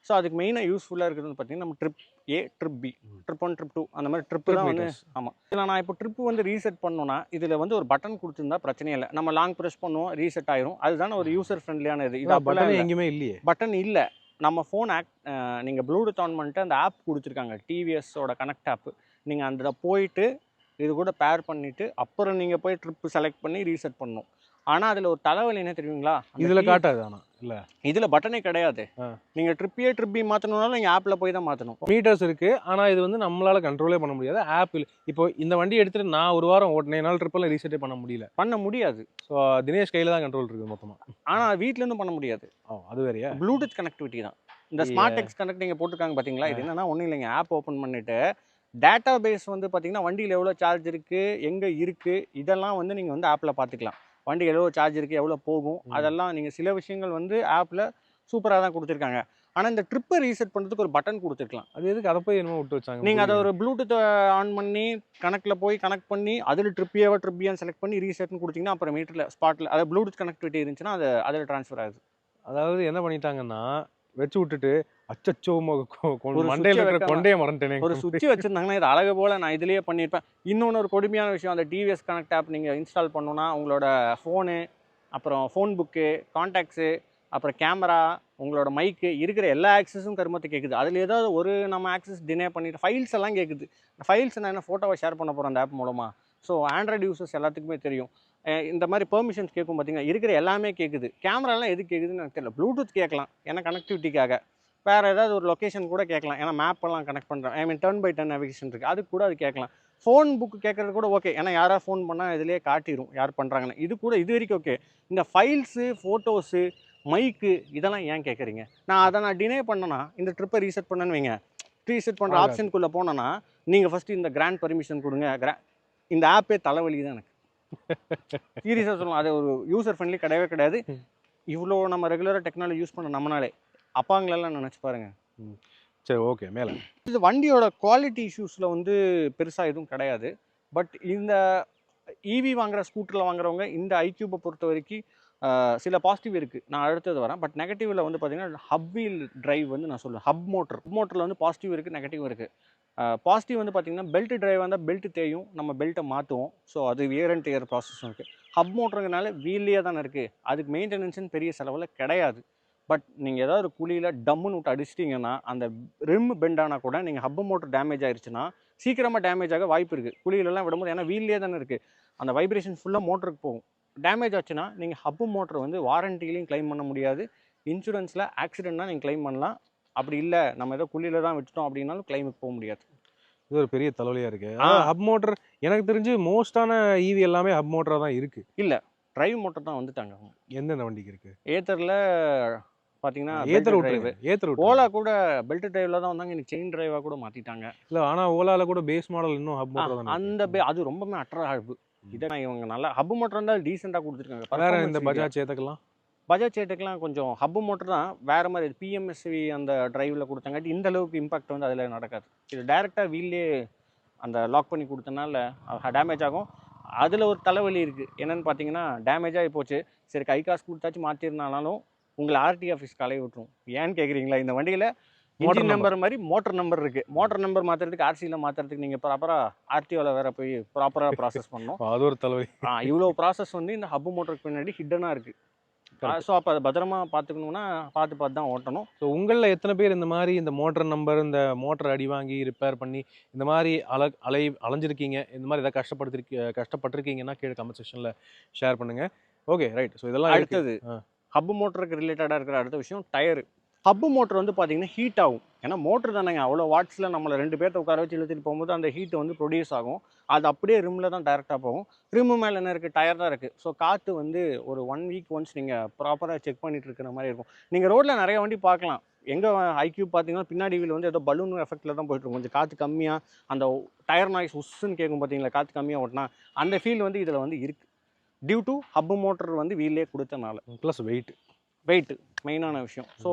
ஸோ அதுக்கு மெயினாக யூஸ்ஃபுல்லாக இருக்கிறது பார்த்தீங்கன்னா நம்ம trip A, trip B, trip 1, trip 2 அந்த மாதிரி ட்ரிப்பு தான் வந்து. ஆமாம், இதில் நான் இப்போ ட்ரிப்பு வந்து ரீசெட் பண்ணோன்னா இதில் வந்து ஒரு பட்டன் கொடுத்துருந்தா பிரச்சனையே இல்லை. நம்ம லாங் ப்ரெஸ் பண்ணுவோம், ரீசெட் ஆயிரும். அதுதானே ஒரு யூசர் ஃப்ரெண்ட்லியான இது. இது பட்டன் எங்கேயுமே இல்லையே. பட்டன் இல்லை. நம்ம ஃபோன் நீங்கள் ப்ளூடூத் ஆன் பண்ணிட்டு அந்த ஆப் கொடுத்துருக்காங்க, டிவிஎஸோட கனெக்ட் ஆப்பு. நீங்கள் அதில் போயிட்டு இது கூட பேர் பண்ணிவிட்டு அப்புறம் நீங்கள் போய் ட்ரிப்பு செலக்ட் பண்ணி ரீசெட் பண்ணணும். ஆனால் அதில் ஒரு தலைவலி என்ன தெரியுங்களா, இதில் காட்டாது. ஆனால் இல்லை, இதில் பட்டனே கிடையாது. நீங்கள் ட்ரிப் ஏ, ட்ரிப் பி மாற்றணுன்னாலும் நீங்கள் ஆப்பில் போய் தான் மாற்றணும். மீட்டர்ஸ் இருக்குது, ஆனால் இது வந்து நம்மளால் கண்ட்ரோலே பண்ண முடியாது. ஆப்பில் இப்போ இந்த வண்டி எடுத்துகிட்டு நான் ஒரு வாரம் ஓட்டினேன், என்னால் ட்ரிப்பெல்லாம் ரீசெட்டே பண்ண முடியாது. ஸோ தினேஷ் கையில் தான் கண்ட்ரோல் இருக்குது மொத்தமாக. ஆனால் வீட்டிலேருந்து பண்ண முடியாது. அது வேறையா? ப்ளூடூத் கனெக்டிவிட்டி தான். இந்த ஸ்மார்ட் எக்ஸ் கனெக்ட் நீங்கள் போட்டிருக்காங்க பார்த்தீங்களா, இது என்னன்னா ஒன்றும் இல்லைங்க. ஆப் ஓப்பன் பண்ணிவிட்டு டேட்டா பேஸ் வந்து பார்த்தீங்கன்னா வண்டியில் எவ்வளோ சார்ஜ் இருக்குது, எங்கே இருக்குது, இதெல்லாம் வந்து நீங்கள் வந்து ஆப்பில் பார்த்துக்கலாம். வண்டி எவ்வளோ சார்ஜ் இருக்குது, எவ்வளோ போகும், அதெல்லாம் நீங்கள் சில விஷயங்கள் வந்து ஆப்பில் சூப்பராக தான் கொடுத்துருக்காங்க. ஆனால் இந்த ட்ரிப்பை ரீசெட் பண்ணுறதுக்கு ஒரு பட்டன் கொடுத்துருக்கலாம். அது எதுக்கு அதை போய் என்னமோ விட்டு வச்சாங்க? நீங்கள் அதை ஒரு ப்ளூடூத்தை ஆன் பண்ணி கணக்கில் போய் கனெக்ட் பண்ணி அதில் ட்ரிப்பியான்னு செலக்ட் பண்ணி ரீசெட்னு கொடுத்தீங்கன்னா அப்புறம் மீட்டரில் ஸ்பாட்டில் அதை ப்ளூடூத் கனெக்டிவிட்டி இருந்துச்சுன்னா அது அதில் ட்ரான்ஸ்ஃபர் ஆகுது. அதாவது என்ன பண்ணிட்டாங்கன்னா வச்சு விட்டுட்டு அச்சச்சோ ஒரு மண்டையில் இருக்கிற சுவிட்சை கொண்டையை மறந்துட்டேனே. ஒரு சுவிட்ச் வச்சுருந்தாங்கன்னா இது அழகு போல் நான் இதுலேயே பண்ணியிருப்பேன். இன்னொன்று ஒரு கொடுமையான விஷயம், அந்த டிவிஎஸ் கனெக்ட் ஆப் நீங்கள் இன்ஸ்டால் பண்ணணுன்னா உங்களோட ஃபோனு, அப்புறம் ஃபோன் புக்கு, கான்டாக்ட்ஸு, அப்புறம் கேமரா, உங்களோட மைக்கு இருக்கிற எல்லா ஆக்சஸும் கருமத்தை கேட்குது. அதில் ஏதாவது ஒரு நம்ம ஆக்சஸ் டினே பண்ணிட்டு ஃபைல்ஸ் எல்லாம் கேட்குது. ஃபைல்ஸ் நான் என்ன ஃபோட்டோவை ஷேர் பண்ண போகிறேன் அந்த ஆப் மூலமாக. ஸோ ஆண்ட்ராய்டு யூசர்ஸ் எல்லாத்துக்குமே தெரியும். இந்த மாதிரி பெர்மிஷன்ஸ் கேட்கும் பார்த்தீங்கன்னா இருக்கிற எல்லாமே கேட்குது. கேமராலாம் எது கேட்குதுன்னு எனக்கு தெரியல. ப்ளூடூத் கேட்கலாம் ஏன்னா கனெக்டிவிட்டிக்காக. வேறு ஏதாவது ஒரு லொக்கேஷன் கூட கேட்கலாம் ஏன்னா மேப்பெல்லாம் கனெக்ட் பண்ணுறேன். ஐ மீன் டர்ன் பை டர்ன் நேவிகேஷன் இருக்குது, அதுக்கு கூட அது கேட்கலாம். ஃபோன் புக்கு கேட்குறது கூட ஓகே, ஏன்னா யாராவது ஃபோன் பண்ணால் இதிலே காட்டிடும் யார் பண்ணுறாங்கன்னு. இது கூட இது வரைக்கும் ஓகே. இந்த ஃபைல்ஸு, ஃபோட்டோஸு, மைக்கு இதெல்லாம் ஏன் கேட்குறீங்க? நான் டினே பண்ணேன்னா இந்த ட்ரிப்பை ரீசெட் பண்ணேன்னு வைங்க, ரீசெட் பண்ணுற ஆப்ஷனுக்குள்ளே போனேன்னா நீங்கள் ஃபஸ்ட்டு இந்த கிராண்ட் பர்மிஷன் கொடுங்க. இந்த ஆப்பே தலைவலி தான் எனக்கு. சீரியஸாக சொல்லலாம், அது ஒரு யூசர் ஃப்ரெண்ட்லி கிடையவே கிடையாது. இவ்வளோ நம்ம ரெகுலராக டெக்னாலஜி யூஸ் பண்ண நம்மனாலே அப்பாங்களெல்லாம் நினச்சி பாருங்கள். சரி, ஓகே. மேலே இது வண்டியோட குவாலிட்டி இஷ்யூஸில் வந்து பெருசாக எதுவும் கிடையாது. பட் இந்த இவி வாங்குகிற ஸ்கூட்டரில் வாங்குறவங்க இந்த ஐக்யூபை பொறுத்த வரைக்கும் சில பாசிட்டிவ் இருக்குது, நான் அடுத்தது வரேன். பட் நெகட்டிவில் வந்து பார்த்திங்கன்னா ஹப் வீல் டிரைவ் வந்து நான் சொல்லுவேன். ஹப் மோட்டரில் வந்து பாசிட்டிவ் இருக்குது, நெகட்டிவ் இருக்குது. பாசிட்டிவ் வந்து பார்த்திங்கன்னா பெல்ட் டிரைவ் வந்தால் பெல்ட் தேயும், நம்ம பெல்ட்டை மாற்றுவோம். ஸோ அது வியர் அண்ட் டியர் ப்ராசஸும் இருக்குது. ஹப் மோட்டருங்கனால வீல்லே தானே இருக்குது, அதுக்கு மெயின்டெனன்ஸுன்னு பெரிய செலவில் கிடையாது. பட் நீங்கள் ஏதாவது ஒரு குழியில் டம்முன்னு விட்டு அடிச்சிட்டிங்கன்னா அந்த ரிம் பெண்ட் ஆனால் கூட நீங்கள் ஹப் மோட்டர் டேமேஜ் ஆயிடுச்சுன்னா சீக்கிரமாக டேமேஜ் ஆக வாய்ப்பு இருக்குது. குழியிலலாம் விடும்போது ஏன்னா வீல்லே தானே இருக்குது, அந்த வைப்ரேஷன் ஃபுல்லாக மோட்டருக்கு போகும். டேமேஜ் ஆச்சுன்னா நீங்கள் ஹப் மோட்டர் வந்து வாரண்டிலையும் கிளைம் பண்ண முடியாது, இன்சூரன்ஸில் ஆக்சிடென்ட்னா நீங்கள் கிளைம் பண்ணலாம். அப்படி இல்லை நம்ம ஏதோ குழியில் தான் விட்டுட்டோம் அப்படின்னாலும் கிளைமுக்கு போக முடியாது. இது ஒரு பெரிய தலைவலியாக இருக்குது. ஹப் மோட்டர் எனக்கு தெரிஞ்சு மோஸ்டான ஈவி எல்லாமே ஹப் மோட்டராக தான் இருக்குது. இல்லை, டிரைவ் மோட்டர் தான் வந்துட்டாங்க. எந்தெந்த வண்டிக்கு இருக்குது? ஏத்தரில் பார்த்தீங்கன்னா ஏத்தர் ஓலா கூட பெல்ட் டிரைவ்ல தான் வந்தாங்க, இன்னைக்கு செயின் டிரைவாக கூட மாற்றிட்டாங்க. இல்லை, ஆனால் ஓலாவில் கூட பேஸ் மாடல் இன்னும் ஹப் மோட்டர் தான். அந்த அது ரொம்பவே அட்ராக்டிவ். இதை இவங்க நல்லா ஹப் மோட்டர் இருந்தால் டீசெண்டாக கொடுத்துருக்காங்க. வேறு இந்த பஜாஜ் சேட்டுக்கெல்லாம் கொஞ்சம் ஹப் மோட்டர் தான் வேறு மாதிரி. பிஎம்எஸ்வி அந்த டிரைவில் கொடுத்தாங்காட்டி இந்த அளவுக்கு இம்பாக்ட் வந்து அதில் நடக்காது. இது டைரெக்டாக வீல்லே அந்த லாக் பண்ணி கொடுத்தனால டேமேஜ் ஆகும். அதில் ஒரு தலைவலி இருக்குது, என்னென்னு பார்த்தீங்கன்னா டேமேஜ் ஆகி போச்சு, சரி கை காசு கொடுத்தாச்சு மாற்றிருந்தாலும் உங்களை ஆர்டி ஆஃபீஸ் கலைய விட்டுரும். ஏன்னு கேட்குறீங்களா? இந்த வண்டியில் இன்ஜின் நம்பர் மாதிரி மோட்டர் நம்பர் இருக்குது. மோட்டர் நம்பர் மாற்றுறதுக்கு ஆர்சியில் மாற்றுறதுக்கு நீங்கள் ப்ராப்பராக ஆர்டிஓவில் வேறு போய் ப்ராப்பராக ப்ராசஸ் பண்ணணும். அது ஒரு தலைவலி. இவ்வளோ ப்ராசஸ் வந்து இந்த ஹப் மோட்டருக்கு பின்னாடி ஹிட்டனாக இருக்குது. ஸோ அப்போ அதை பத்திரமா பார்த்துக்கணுன்னா பார்த்து தான் ஓட்டணும். ஸோ உங்களில் எத்தனை பேர் இந்த மாதிரி இந்த மோட்டர் நம்பர், இந்த மோட்டர் அடி வாங்கி ரிப்பேர் பண்ணி இந்த மாதிரி அலைஞ்சிருக்கீங்க, இந்த மாதிரி எதாவது கஷ்டப்பட்டிருக்கீங்கன்னா கீழே கமெண்ட் செக்ஷனில் ஷேர் பண்ணுங்கள். Okay, right. ஸோ இதெல்லாம் அடுத்தது ஹப் மோட்டருக்கு ரிலேட்டடாக இருக்கிற அடுத்த விஷயம் டயரு. ஹப் மோட்டர் வந்து பார்த்தீங்கன்னா ஹீட் ஆகும். ஏன்னா மோட்டர் தானேங்க, அவ்வளோ வாட்ஸில் நம்மளை 2 பேர்த்த உட்கார வச்சு இழுத்துட்டு போகும்போது அந்த ஹீட் வந்து ப்ரொடியூஸ் ஆகும். அது அப்படியே ரிம்மில் தான் டைரெக்டாக போகும். ரிம்மு மேலே என்ன இருக்குது? டயர் தான் இருக்குது. ஸோ காற்று வந்து ஒரு 1 வீக் ஒன்ஸ் நீங்கள் ப்ராப்பராக செக் பண்ணிட்டு இருக்கிற மாதிரி இருக்கும். நீங்கள் ரோட்டில் நிறைய வண்டி பார்க்கலாம். எங்கே ஐக்யூப் பார்த்தீங்கன்னா பின்னாடி வீல் வந்து ஏதோ பலூன் எஃபெக்ட்டில் தான் போயிட்டுருக்கும். கொஞ்சம் காற்று கம்மியாக அந்த டயர் நாய்ஸ் உஸ்ஸுன்னு கேட்கும் பார்த்தீங்களா, காற்று கம்மியாக ஓட்டினா அந்த ஃபீல் வந்து இதில் வந்து இருக்குது. டியூ டு ஹப் மோட்டர் வந்து வீல்லே கொடுத்தனால. ப்ளஸ் வெயிட் மெயினான விஷயம். ஸோ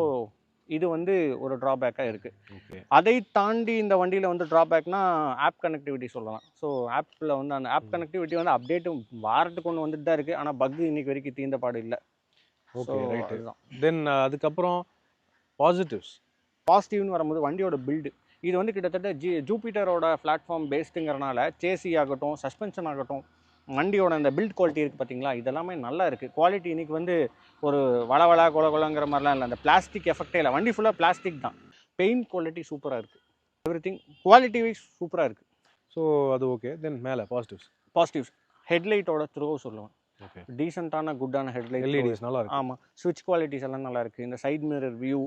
இது வந்து ஒரு ட்ராபேக்காக இருக்குது. அதை தாண்டி இந்த வண்டியில் வந்து ட்ராபேக்னா ஆப் கனெக்டிவிட்டி சொல்லலாம். ஸோ ஆப்பில் வந்து அந்த ஆப் கனெக்டிவிட்டி வந்து அப்டேட்டும் வாரத்துக்கு ஒன்று வந்துட்டு தான் இருக்குது, ஆனால் பக் இன்னைக்கு வரைக்கும் தீர்ந்த பாடு இல்லை. Okay, right. தென் அதுக்கப்புறம் பாசிட்டிவ்னு வரும்போது வண்டியோட பில்டு இது வந்து கிட்டத்தட்ட ஜூபிட்டரோட பிளாட்ஃபார்ம் பேஸ்டுங்கிறனால சேசி ஆகட்டும், சஸ்பென்ஷன் ஆகட்டும், வண்டியோட அந்த பில்ட் குவாலிட்டி இருக்குது பார்த்தீங்களா, இதெல்லாமே நல்லா இருக்குது. குவாலிட்டி இன்றைக்கி வந்து ஒரு வளவளா கொலங்கிற மாதிரிலாம் இல்லை, அந்த பிளாஸ்டிக் எஃபெக்டே இல்லை. வண்டி ஃபுல்லாக பிளாஸ்டிக் தான். பெயிண்ட் குவாலிட்டி சூப்பராக இருக்குது. எவ்ரிதிங் குவாலிட்டி வைஸ் சூப்பராக இருக்குது. ஸோ அது ஓகே. தென் மேலே பாசிட்டிவ்ஸ் ஹெட்லைட்டோட த்ரோ சொல்லுவேன். ஓகே, டீசெண்டான குட்டான ஹெட்லைட், எல்இடிஸ் நல்லா இருக்குது. ஆமாம், ஸ்விட்ச் குவாலிட்டிஸ் எல்லாம் நல்லா இருக்குது. இந்த சைட் மிரர் வியூ,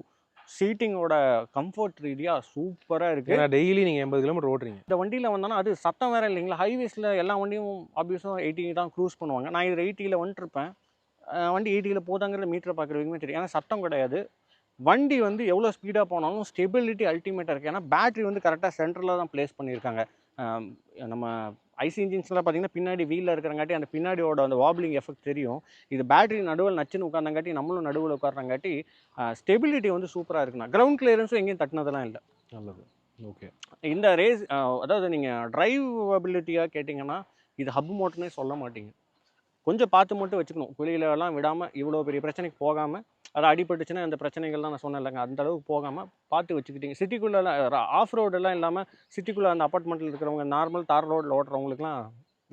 சீட்டிங்கோட கம்ஃபர்ட் ரீதியாக சூப்பராக இருக்குது. ஏன்னா டெய்லி நீங்கள் 80 கிலோமீட்டர் ஓட்டுறீங்க. இந்த வண்டியில் வந்தோன்னா அது சத்தம் வேறு இல்லைங்களா. ஹைவேஸில் எல்லா வண்டியும் ஆப்வியஸாக 80 தான் க்ரூஸ் பண்ணுவாங்க. நான் இதில் 80ல் வந்துட்டுருப்பேன். வண்டி 80ல் போதாங்கிற மீட்டரை பார்க்குற வரைக்குமே தெரியும். ஏன்னா சத்தம் கிடையாது. வண்டி வந்து எவ்வளோ ஸ்பீடாக போனாலும் ஸ்டெபிலிட்டி அல்டிமேட்டாக இருக்குது. ஏன்னா பேட்டரி வந்து கரெக்டாக சென்டரில் தான் ப்ளேஸ் பண்ணியிருக்காங்க. நம்ம ஐசி இன்ஜின்ஸ்லாம் பார்த்தீங்கன்னா பின்னாடி வீலில் இருக்கிறங்காட்டி அந்த பின்னாடியோட அந்த வாப்ளிங் எஃபெக்ட் தெரியும். இது பேட்டரி நடுவில் நச்சுன்னு உட்காந்தங்காட்டி நம்மளும் நடுவில் உட்காரங்காட்டி ஸ்டெபிலிட்டி வந்து சூப்பராக இருக்குண்ணா. கிரவுண்ட் கிளியரன்ஸும் எங்கேயும் தட்டினதெல்லாம் இல்லை. நல்லது. ஓகே. இந்த ரேஸ் அதாவது நீங்கள் டிரைவபிலிட்டியாக கேட்டிங்கன்னா இது ஹப் மோட்டர்னே சொல்ல மாட்டீங்க. கொஞ்சம் பார்த்து மட்டும் வச்சுக்கணும். குழியிலலாம் விடாமல் இவ்வளோ பெரிய பிரச்சனைக்கு போகாமல், அது அடிபட்டுச்சுன்னா அந்த பிரச்சனைகள்லாம் நான் சொன்னேன் இல்லைங்க, அந்த அளவுக்கு போகாமல் பார்த்து வச்சுக்கிட்டீங்க. சிட்டிக்குள்ளெல்லாம் ஆஃப் ரோடெல்லாம் இல்லாமல் சிட்டிக்குள்ளே அந்த அப்பார்ட்மெண்ட்டில் இருக்கிறவங்க நார்மல் தார் ரோடில் ஓட்டுறவங்களுக்குலாம்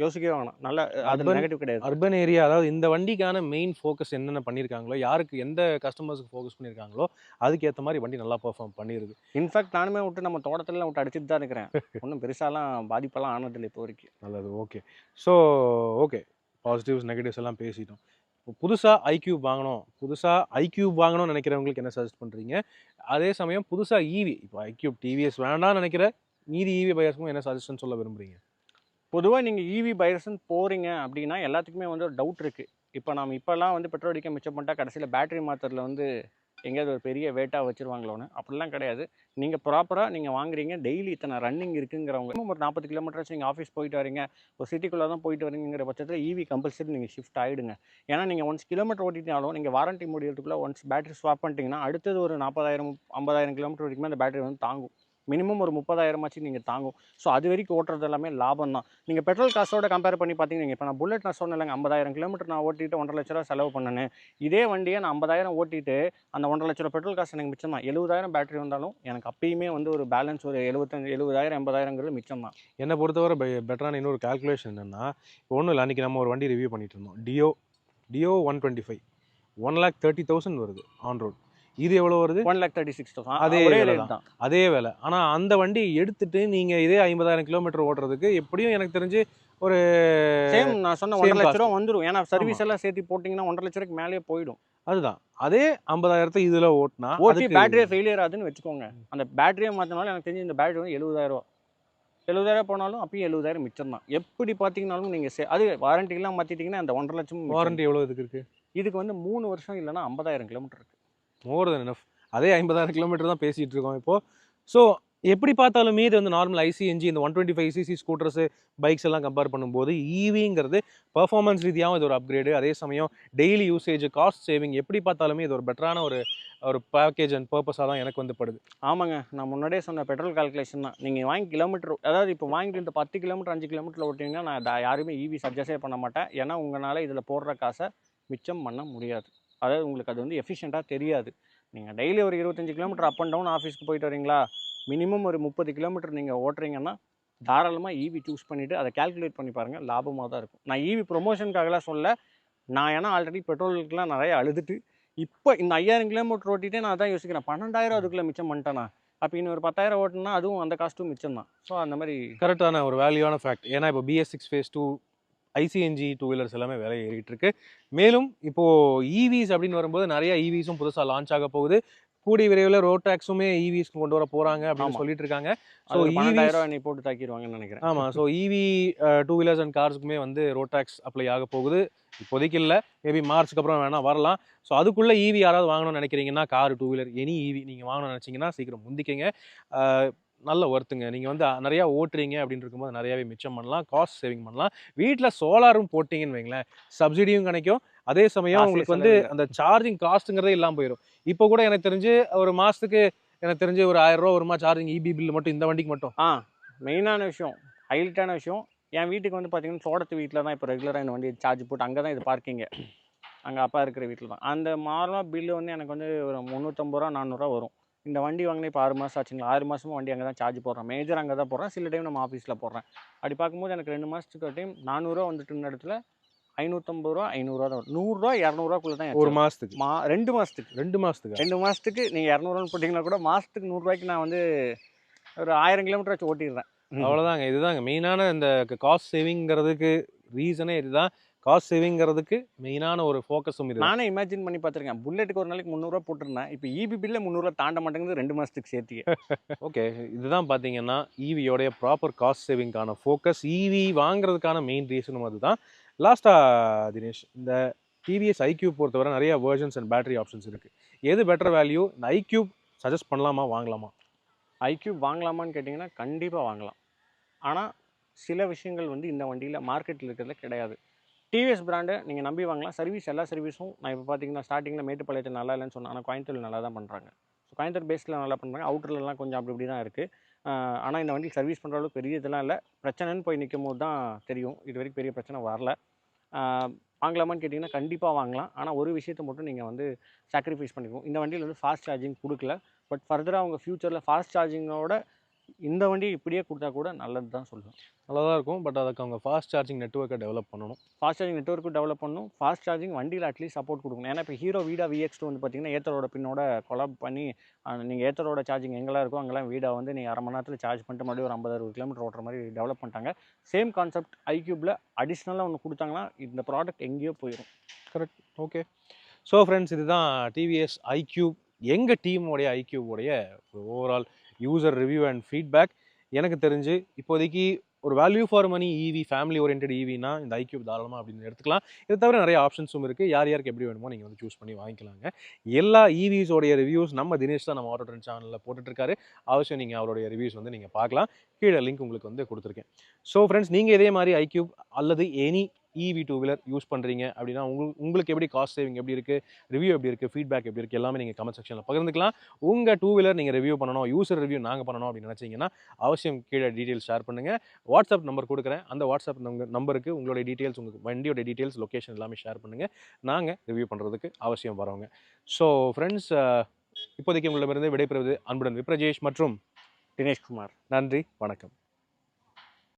யோசிக்கவே வேணாம். நல்ல அது நெகட்டிவ் கிடையாது. அர்பன் ஏரியா, அதாவது இந்த வண்டிக்கான மெயின் ஃபோக்கஸ் என்னென்ன பண்ணியிருக்காங்களோ, யாருக்கு எந்த கஸ்டமர்ஸ்க்கு ஃபோக்கஸ் பண்ணியிருக்காங்களோ அதுக்கேற்ற மாதிரி வண்டி நல்லா பெர்ஃபார்ம் பண்ணிடுது. இன்ஃபேக்ட் நானுமே விட்டு நம்ம தோட்டத்துலலாம் விட்டு அடிச்சுட்டு தான் இருக்கிறேன். ஒன்றும் பெருசாலாம் பாதிப்பெல்லாம் ஆனதில்லை இப்போ வரைக்கும். நல்லது. Okay. So okay, positives negatives எல்லாம் பேசிட்டோம். இப்போ புதுசாக ஐக்யூப் வாங்கணும், நினைக்கிறவங்களுக்கு என்ன சஜஸ்ட் பண்ணுறீங்க? அதே சமயம் புதுசாக ஈவி, இப்போ ஐக்யூப் டிவிஎஸ் வேண்டாம்னு நினைக்கிற மீதி ஈவி பையர்ஸ்க்கும் என்ன சஜஷன் சொல்ல விரும்புகிறீங்க? பொதுவாக நீங்கள் ஈவி பையர்ஸ்ன்னு போகிறீங்க அப்படின்னா எல்லாத்துக்குமே வந்து ஒரு டவுட் இருக்குது. இப்போல்லாம் வந்து பெட்ரோல் அடிக்க மிச்சம் பண்ணிட்டா கடைசியில் பேட்டரி மாத்திரத்தில் வந்து எங்கேயாவது ஒரு பெரிய வெயிட்டாக வச்சுருவாங்களோன்னு. அப்படிலாம் கிடையாது. நீங்கள் ப்ராப்பராக நீங்கள் வாங்குறீங்க, டெய்லி இத்தனை ரன்னிங் இருக்குங்கிறவங்க ஒரு 40 கிலோமீட்டர்ஸ் நீங்கள் ஆஃபீஸ் போயிட்டு வரீங்க, ஒரு சிட்டிக்குள்ளே தான் போயிட்டு வரீங்கிற பட்சத்தில் ஈவி கம்பல்சரி நீங்கள் ஷிஃப்ட் ஆகிடுங்க. ஏன்னா நீங்கள் ஒன்ஸ் கிலோமீட்டர் ஓட்டிட்டாலும் நீங்கள் வாரண்டி முடியறதுக்குள்ளே ஒன்ஸ் பேட்டரி ஸ்வாப் பண்ணிட்டீங்கன்னா அடுத்தது ஒரு 40,000 50,000 கிலோமீட்டர் வரைக்குமே அந்த பேட்டரி வந்து தாங்கும். மினிமம் ஒரு 30,000 ஆச்சு நீங்கள் தாங்கும். ஸோ அது வரைக்கும் ஓட்டுறது எல்லாமே லாபம் தான். நீங்கள் பெட்ரோல் காசோட கம்பேர் பண்ணி பார்த்தீங்கன்னா, இப்போ நான் புல்லட் நான் சொன்னேன் இல்லைங்க, 50,000 கிலோமீட்டர் நான் ஓட்டிட்டு 1,50,000 ரூபா செலவு பண்ணேன்னு. இதே வண்டியை நான் 50,000 ஓட்டிட்டு அந்த 1,50,000 ரூபா பெட்ரோல் காசு எனக்கு மிச்சம் தான். 70,000 பேட்டரி வந்தாலும் எனக்கு அப்பயுமே வந்து ஒரு பேலன்ஸ் ஒரு 70,000 80,000ங்கிறது மிச்சம் தான். என்னை பொறுத்தவரை பெட்டரான இன்னொரு கால்குலேஷன் என்னென்னா, இப்போ ஒன்றும் இல்லை, அன்றைக்கி நம்ம ஒரு வண்டி ரிவ்யூ பண்ணிட்டு இருந்தோம், டியோ 125 1,30,000 வருது ஆன் ரோட். இது எவ்வளோ வருது? 1,36,000. அதே வேலை தான், அதே வேலை. ஆனால் அந்த வண்டி எடுத்துட்டு நீங்கள் இதே 50,000 கிலோமீட்டர் ஓட்டுறதுக்கு எப்படியும் எனக்கு தெரிஞ்சு ஒரு சேம் நான் சொன்ன 1,50,000 ரூபா வந்துடும். ஏன்னா சர்வீஸ் எல்லாம் சேர்த்து போட்டிங்கன்னா 1,50,000 ரூபாய்க்கு மேலேயே போயிடும். அதுதான், அதே 50,000 இதில் ஓட்டினா பேட்டரியே ஃபெயிலியர் ஆகுதுன்னு வச்சுக்கோங்க. அந்த பேட்டரியை மாற்றினாலும் எனக்கு தெரிஞ்சு இந்த பேட்டரி வந்து 70,000 ரூபா. 70,000 போனாலும் அப்பயும் 70,000 மிச்சம் தான். எப்படி பார்த்தீங்கன்னாலும் நீங்கள் அது வாரண்டிலாம் மாற்றிட்டீங்கன்னா அந்த 1,50,000 வாரண்டி எவ்வளோ இதுக்கு இருக்குது? இதுக்கு வந்து 3 வருஷம் இல்லைன்னா 50,000 கிலோமீட்டர் இருக்குது. மோர் தென் எனஃப். அதே 50,000 கிலோமீட்டர் தான் பேசிகிட்டு இருக்கோம் இப்போது. ஸோ எப்படி பார்த்தாலுமே இது வந்து நார்மல் ஐசி என்ஜி, இந்த 125cc ஸ்கூட்டர்ஸு பைக்ஸ் எல்லாம் கம்பேர் பண்ணும்போது ஈவிங்கிறது பர்ஃபார்மன்ஸ் ரீதியாகவும் இது ஒரு அப்கிரேடு. அதே சமயம் டெய்லி யூசேஜ், காஸ்ட் சேவிங், எப்படி பார்த்தாலுமே இது ஒரு பெட்டரான ஒரு பேக்கேஜ் அண்ட் பர்பஸாக தான் எனக்கு வந்து படுது. ஆமாங்க, நான் முன்னாடியே சொன்ன பெட்ரோல் கால்குலேஷன் தான். நீங்கள் வாங்கி கிலோமீட்டர், அதாவது இப்போ வாங்கிட்டு இந்த 10 கிலோமீட்டர் 5 கிலோமீட்டரில் ஓட்டிங்கன்னா நான் யாருமே ஈவி சஜஸ்டே பண்ண மாட்டேன். ஏன்னா உங்களால் இதில் போடுற காசை மிச்சம் பண்ண முடியாது. அதாவது உங்களுக்கு அது வந்து எஃபிஷியண்ட்டாக தெரியாது. நீங்கள் டெய்லி ஒரு 25 கிலோமீட்டர் அப் அண்ட் டவுன் ஆஃபீஸ்க்கு போயிட்டு வரீங்களா, மினிமம் ஒரு 30 கிலோமீட்டர் நீங்கள் ஓட்டுறீங்கன்னா தாராளமாக ஈவி சூஸ் பண்ணிவிட்டு அதை கால்குலேட் பண்ணி பாருங்கள், லாபமாக தான் இருக்கும். நான் ஈவி ப்ரொமோஷனுக்காகலாம் சொல்ல, நான் ஏன்னா ஆல்ரெடி பெட்ரோலுக்குலாம் நிறைய அழுதுட்டு இப்போ இந்த 5,000 கிலோமீட்டர் ஓட்டிகிட்டே நான் தான் யோசிக்கிறேன், 12,000 அதுக்குள்ளே மிச்சம் பண்ணிட்டேனா, அப்போ இன்னும் ஒரு 10,000 ஓட்டுனா அதுவும் அந்த காஸ்ட்டும் மிச்சம் தான். ஸோ அந்த மாதிரி கரெக்டான ஒரு வேல்யூவான ஃபேக்ட். ஏன்னா இப்போ BS6 Phase 2 ஐசிஎன்ஜி டூ வீலர்ஸ் எல்லாமே விலை ஏறிட்டு இருக்கு. மேலும் இப்போது ஈவிஸ் அப்படின்னு வரும்போது நிறைய ஈவிஸும் புதுசாக லான்ச் ஆக போகுது. கூடிய விரைவில் ரோட் டாக்ஸுமே ஈவிஸ்க்கு கொண்டு வர போகிறாங்க அப்படின்னு சொல்லிட்டு இருக்காங்க. ஸோ 12,000 நீ போட்டு தாக்கிடுவாங்கன்னு நினைக்கிறேன். ஆமாம், so EV two wheelers and கார்ஸுக்குமே வந்து ரோட் டாக்ஸ் அப்ளை ஆக போகுது. இப்போதைக்கு இல்லை, மேபி மார்ச்சுக்கு அப்புறம் வேணால் வரலாம். ஸோ அதுக்குள்ளே ஈவி யாராவது வாங்கணும்னு நினைக்கிறீங்கன்னா, car, two wheeler, any EV நீங்கள் வாங்கணும்னு நினச்சிங்கன்னா சீக்கிரம் முந்திக்கங்க. நல்ல ஒர்த்துங்க. நீங்கள் வந்து நிறையா ஓட்டுறீங்க அப்படின்னு இருக்கும்போது நிறையாவே மிச்சம் பண்ணலாம், காஸ்ட் சேவிங் பண்ணலாம். வீட்டில் சோலாரும் போட்டிங்கன்னு வைங்களேன், சப்சிடியும் கிடைக்கும். அதே சமயம் உங்களுக்கு வந்து அந்த சார்ஜிங் காஸ்ட்டுங்கிறதே இல்லாமல் போயிடும். இப்போ கூட எனக்கு தெரிஞ்சு ஒரு மாதத்துக்கு ஒரு 1,000 ரூபா வருமா சார்ஜிங் இபி பில் மட்டும், இந்த வண்டிக்கு மட்டும். மெயினான விஷயம், ஹைலைட்டான விஷயம், என் வீட்டுக்கு வந்து பார்த்தீங்கன்னா சோடத்து வீட்டில் தான் இப்போ ரெகுலராக இந்த வண்டி சார்ஜ் போட்டு அங்கே தான் இது பார்க்கிங்க. அங்கே அப்பா இருக்கிற வீட்டில் தான். அந்த மாதம் பில்லு வந்து எனக்கு வந்து ஒரு 350 ரூபா 400 ரூபா வரும். இந்த வண்டி வாங்கினே இப்போ 6 மாதம் ஆச்சுங்களா, 6 மாதமும் வண்டி அங்கே தான் சார்ஜ் போடுறேன். மேஜர் அங்கே தான் போடுறேன், சில டைம் நம்ம ஆஃபீஸில் போடுறேன். அப்படி பார்க்கும்போது எனக்கு 2 மாதத்துக்கு ஒரு டைம் 400 ரூபா வந்துட்டு இருந்த இடத்துல 550 ரூபா 500 ரூபா தான் வரும். 100 ரூபா 200 ரூபாக்குள்ள தான் ஒரு மாதத்துக்கு. 2 மாதத்துக்கு 2 மாதத்துக்கு நீங்கள் 200 போட்டிங்கன்னா கூட மாதத்துக்கு 100 ரூபாய்க்கு நான் வந்து ஒரு 1000 கிலோமீட்டர் வச்சு ஓட்டிடுறேன். அவ்வளோதாங்க. இதுதாங்க மெயினான இந்த காஸ்ட் சேவிங்கிறதுக்கு ரீசனே இதுதான். காஸ்ட் சேவிங்கிறதுக்கு மெயினான ஒரு ஃபோக்கஸும் இது. நானே இமேஜின் பண்ணி பார்த்துருக்கேன், புல்லெட்டுக்கு ஒரு நாளைக்கு 300 ரூபா போட்டிருந்தேன். இப்போ ஈபி பில்ல 300 ரூபா தாண்ட மாட்டேங்குது 2 மாதத்துக்கு சேர்த்தியே. ஓகே, இதுதான் பார்த்தீங்கன்னா ஈவியோடைய ப்ராப்பர் காஸ்ட் சேவிங்கான ஃபோக்கஸ். ஈவி வாங்குறதுக்கான மெயின் ரீசனும் அதுதான். லாஸ்ட்டாக தினேஷ், இந்த டிவிஎஸ் ஐக்யூப் பொறுத்தவரை நிறைய வேர்ஷன்ஸ் அண்ட் பேட்டரி ஆப்ஷன்ஸ் இருக்குது. எது பெட்டர் வேல்யூ? இந்த ஐக்யூப் சஜஸ்ட் பண்ணலாமா, வாங்கலாமா? ஐக்யூப் வாங்கலாமான்னு கேட்டிங்கன்னா கண்டிப்பாக வாங்கலாம். ஆனால் சில விஷயங்கள் வந்து இந்த வண்டியில் மார்க்கெட்டில் இருக்கிறதுல கிடையாது. டிவிஎஸ் பிராண்டை நீங்கள் நம்பி வாங்கலாம். சர்வீஸ் எல்லா சர்வீஸும் நான் இப்போ பார்த்தீங்கன்னா ஸ்டார்டிங்கில் மேட்டுப்பாளையத்தில் நல்லா இல்லைன்னு சொன்னேன். ஆனால் கோயம்புத்தூர் நல்லா தான் பண்ணுறாங்க. ஸோ கோயம்புத்தூர் பேஸில் நல்லா பண்ணுறாங்க. அவுட்டர்லலாம் கொஞ்சம் அப்படி இப்படி தான் இருக்குது. ஆனால் இந்த வண்டி சர்வீஸ் பண்ணுற அளவுக்கு பெரிய இதெல்லாம் இல்லை. பிரச்சனைன்னு போய் நிற்கும் போது தான் தெரியும். இது வரைக்கும் பெரிய பிரச்சனை வரல. வாங்கலாமான்னு கேட்டிங்கன்னா கண்டிப்பாக வாங்கலாம். ஆனால் ஒரு விஷயத்தை மட்டும் நீங்கள் வந்து சாக்ரிஃபைஸ் பண்ணிக்கணும். இந்த வண்டியில் வந்து ஃபாஸ்ட் சார்ஜிங் கொடுக்கல. பட் ஃபர்தராக அவங்க ஃப்யூச்சரில் ஃபாஸ்ட் சார்ஜிங்கோட இந்த வண்டியை இப்படியே கொடுத்தா கூட நல்லது தான் சொல்லுவேன். நல்லா தான் இருக்கும். பட் அதுக்கு அவங்க ஃபாஸ்ட் சார்ஜிங் நெட்வொர்க்கை டெவலப் பண்ணணும். ஃபாஸ்ட் சார்ஜிங் நெட்வொர்க்கும் டெவலப் பண்ணணும். ஃபாஸ்ட் சார்ஜிங் வண்டியில் அட்லீஸ்ட் சப்போர்ட் கொடுக்கணும். ஏன்னா இப்போ ஹீரோ வீடா VX2 வந்து பார்த்தீங்கன்னா ஏத்தரோட பின்னோட கொலாப் பண்ணி நீங்கள் ஏத்தரோட சார்ஜிங் எங்கெல்லாம் இருக்கோ அங்கெல்லாம் வீடா வந்து நீங்கள் அரை மணி நேரத்தில் சார்ஜ் பண்ணிட்டு மறுபடியும் ஒரு 50-60 கிலோமீட்டர் ஓட்டுற மாதிரி டெவலப் பண்ணிட்டாங்க. சேம் கான்செப்ட் iQube அடிஷ்னலாக ஒன்று கொடுத்தாங்கன்னா இந்த ப்ராடக்ட் எங்கேயோ போயிடும். கரெக்ட். ஓகே. ஸோ ஃப்ரெண்ட்ஸ், இதுதான் டிவிஎஸ் iQube, எங்கள் டீமோடைய iQube overall user review and feedback. எனக்கு தெரிஞ்சு இப்போதைக்கு ஒரு value for money EV, family orient ஈவினா இந்த iQube தாராளமாக அப்படின்னு எடுத்துக்கலாம். இதை தவிர நிறைய ஆப்ஷன்ஸும் இருக்குது. யார் யாருக்கு எப்படி வேணுமோ நீங்கள் வந்து சூஸ் பண்ணி வாங்கிக்கலாங்க. எல்லா ஈவிஸோடைய ரிவ்யூஸ் நம்ம தினேஷ் தான் நம்ம ஆட்டோ ட்ரெண்ட் சேனலில் போட்டுட்ருக்காரு. அவசியம் நீங்கள் அவருடைய ரிவ்யூஸ் வந்து நீங்கள் பார்க்கலாம். கீழே லிங்க் உங்களுக்கு வந்து கொடுத்துருக்கேன். ஸோ ஃப்ரெண்ட்ஸ், நீங்கள் இதே மாதிரி iQube அல்லது any EV two wheeler use பண்ணுறீங்க அப்படின்னா உங்களுக்கு எப்படி காஸ்ட் சேவிங் எப்படி இருக்குது, ரிவ்யூ எப்படி இருக்குது, ஃபீட்பேக் எப்படி இருக்குது, எல்லாமே நீங்கள் கமெண்ட் செக்ஷனில் பகிர்ந்துக்கலாம். உங்கள் டூ வீலர் நீங்கள் ரிவ்யூ பண்ணணும், யூசர் ரிவ்யூ நாங்கள் பண்ணணும் அப்படின்னு நினச்சிங்கன்னா அவசியம் கீழே டீட்டெயில்ஸ் ஷேர் பண்ணுங்கள். வாட்ஸ்அப் நம்பர் கொடுக்குறேன். அந்த வாட்ஸ்அப் நம்பருக்கு உங்களுடைய டீட்டெயில்ஸ், உங்கள் வண்டியோட டீட்டெயில்ஸ், லொக்கேஷன் எல்லாமே ஷேர் பண்ணுங்கள். நாங்கள் ரிவ்யூ பண்ணுறதுக்கு அவசியம் வரோங்க. ஸோ ஃப்ரெண்ட்ஸ், இப்போதைக்கு உங்களிடமிருந்து விடைபெறுவது அன்புடன் விப்ரஜேஷ் மற்றும் தினேஷ்குமார். நன்றி, வணக்கம்.